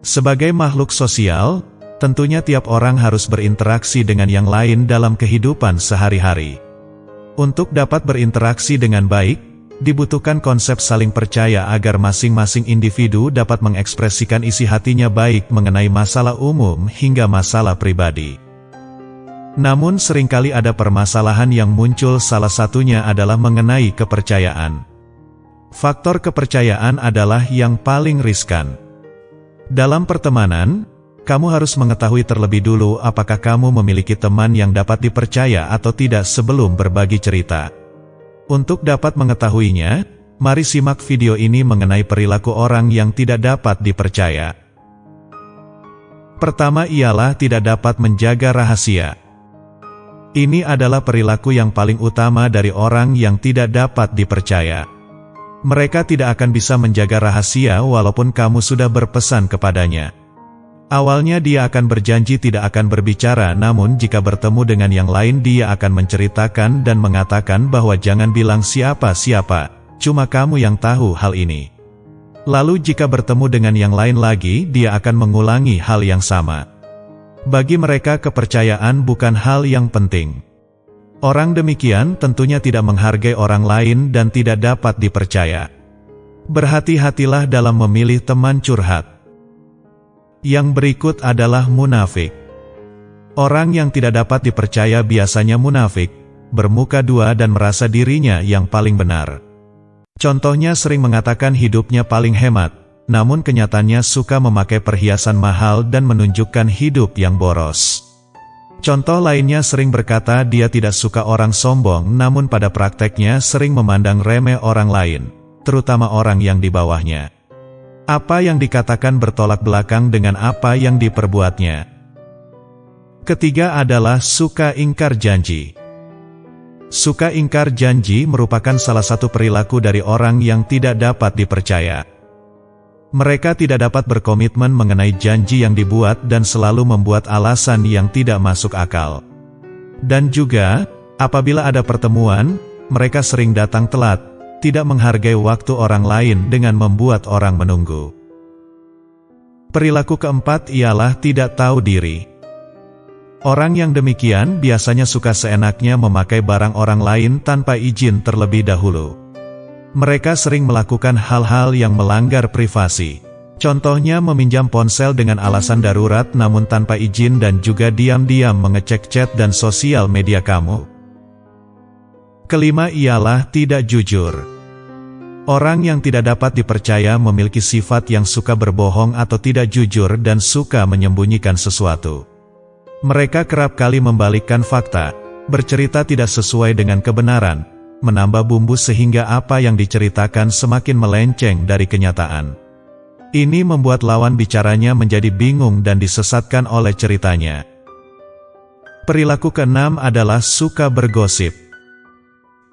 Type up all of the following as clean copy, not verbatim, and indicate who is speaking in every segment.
Speaker 1: Sebagai makhluk sosial, tentunya tiap orang harus berinteraksi dengan yang lain dalam kehidupan sehari-hari. Untuk dapat berinteraksi dengan baik, dibutuhkan konsep saling percaya agar masing-masing individu dapat mengekspresikan isi hatinya baik mengenai masalah umum hingga masalah pribadi. Namun seringkali ada permasalahan yang muncul, salah satunya adalah mengenai kepercayaan. Faktor kepercayaan adalah yang paling riskan. Dalam pertemanan, kamu harus mengetahui terlebih dulu apakah kamu memiliki teman yang dapat dipercaya atau tidak sebelum berbagi cerita. Untuk dapat mengetahuinya, mari simak video ini mengenai perilaku orang yang tidak dapat dipercaya. Pertama ialah tidak dapat menjaga rahasia. Ini adalah perilaku yang paling utama dari orang yang tidak dapat dipercaya. Mereka tidak akan bisa menjaga rahasia walaupun kamu sudah berpesan kepadanya. Awalnya dia akan berjanji tidak akan berbicara, namun jika bertemu dengan yang lain dia akan menceritakan dan mengatakan bahwa jangan bilang siapa-siapa, cuma kamu yang tahu hal ini. Lalu jika bertemu dengan yang lain lagi, dia akan mengulangi hal yang sama. Bagi mereka kepercayaan bukan hal yang penting. Orang demikian tentunya tidak menghargai orang lain dan tidak dapat dipercaya. Berhati-hatilah dalam memilih teman curhat. Yang berikut adalah munafik. Orang yang tidak dapat dipercaya biasanya munafik, bermuka dua dan merasa dirinya yang paling benar. Contohnya sering mengatakan hidupnya paling hemat, namun kenyataannya suka memakai perhiasan mahal dan menunjukkan hidup yang boros. Contoh lainnya sering berkata dia tidak suka orang sombong, namun pada prakteknya sering memandang remeh orang lain, terutama orang yang di bawahnya. Apa yang dikatakan bertolak belakang dengan apa yang diperbuatnya. Ketiga adalah suka ingkar janji. Suka ingkar janji merupakan salah satu perilaku dari orang yang tidak dapat dipercaya. Mereka tidak dapat berkomitmen mengenai janji yang dibuat dan selalu membuat alasan yang tidak masuk akal. Dan juga, apabila ada pertemuan, mereka sering datang telat, tidak menghargai waktu orang lain dengan membuat orang menunggu. Perilaku keempat ialah tidak tahu diri. Orang yang demikian biasanya suka seenaknya memakai barang orang lain tanpa izin terlebih dahulu. Mereka sering melakukan hal-hal yang melanggar privasi. Contohnya meminjam ponsel dengan alasan darurat namun tanpa izin dan juga diam-diam mengecek chat dan sosial media kamu. Kelima ialah tidak jujur. Orang yang tidak dapat dipercaya memiliki sifat yang suka berbohong atau tidak jujur dan suka menyembunyikan sesuatu. Mereka kerap kali membalikkan fakta, bercerita tidak sesuai dengan kebenaran, menambah bumbu sehingga apa yang diceritakan semakin melenceng dari kenyataan. Ini membuat lawan bicaranya menjadi bingung dan disesatkan oleh ceritanya. Perilaku keenam adalah suka bergosip.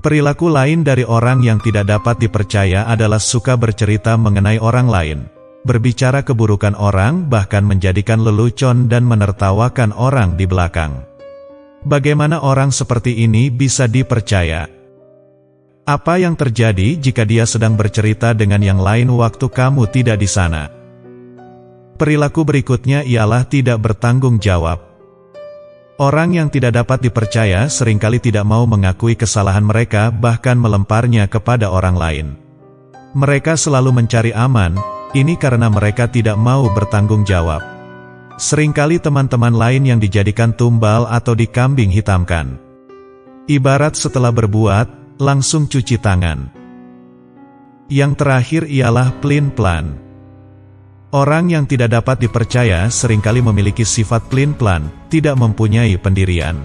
Speaker 1: Perilaku lain dari orang yang tidak dapat dipercaya adalah suka bercerita mengenai orang lain, berbicara keburukan orang, bahkan menjadikan lelucon dan menertawakan orang di belakang. Bagaimana orang seperti ini bisa dipercaya? Apa yang terjadi jika dia sedang bercerita dengan yang lain waktu kamu tidak di sana? Perilaku berikutnya ialah tidak bertanggung jawab. Orang yang tidak dapat dipercaya seringkali tidak mau mengakui kesalahan mereka, bahkan melemparnya kepada orang lain. Mereka selalu mencari aman, ini karena mereka tidak mau bertanggung jawab. Seringkali teman-teman lain yang dijadikan tumbal atau dikambing hitamkan. Ibarat setelah berbuat, langsung cuci tangan. Yang terakhir ialah pelin-pelan. Orang yang tidak dapat dipercaya seringkali memiliki sifat pelin-pelan, tidak mempunyai pendirian.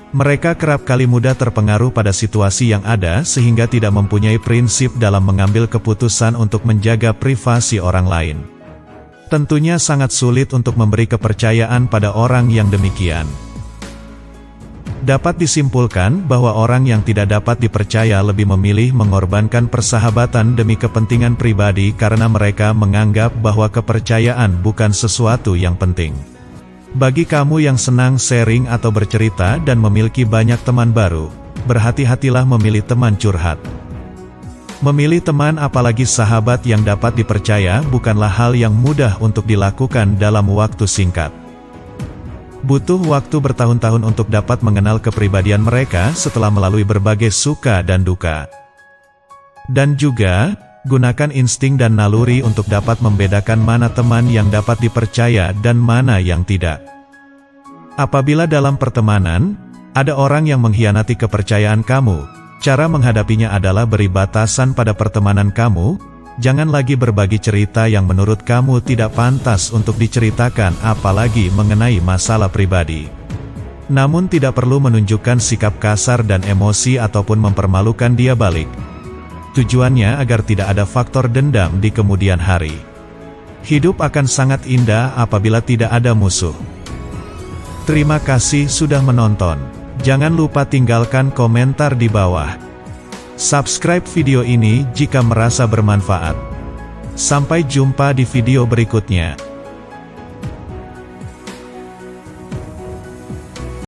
Speaker 1: Mereka kerap kali mudah terpengaruh pada situasi yang ada sehingga tidak mempunyai prinsip dalam mengambil keputusan untuk menjaga privasi orang lain. Tentunya sangat sulit untuk memberi kepercayaan pada orang yang demikian. Dapat disimpulkan bahwa orang yang tidak dapat dipercaya lebih memilih mengorbankan persahabatan demi kepentingan pribadi karena mereka menganggap bahwa kepercayaan bukan sesuatu yang penting. Bagi kamu yang senang sharing atau bercerita dan memiliki banyak teman baru, berhati-hatilah memilih teman curhat. Memilih teman apalagi sahabat yang dapat dipercaya bukanlah hal yang mudah untuk dilakukan dalam waktu singkat. Butuh waktu bertahun-tahun untuk dapat mengenal kepribadian mereka setelah melalui berbagai suka dan duka. Dan juga, gunakan insting dan naluri untuk dapat membedakan mana teman yang dapat dipercaya dan mana yang tidak. Apabila dalam pertemanan, ada orang yang mengkhianati kepercayaan kamu, cara menghadapinya adalah beri batasan pada pertemanan kamu, jangan lagi berbagi cerita yang menurut kamu tidak pantas untuk diceritakan apalagi mengenai masalah pribadi. Namun tidak perlu menunjukkan sikap kasar dan emosi ataupun mempermalukan dia balik. Tujuannya agar tidak ada faktor dendam di kemudian hari. Hidup akan sangat indah apabila tidak ada musuh. Terima kasih sudah menonton. Jangan lupa tinggalkan komentar di bawah. Subscribe video ini jika merasa bermanfaat. Sampai jumpa di video berikutnya.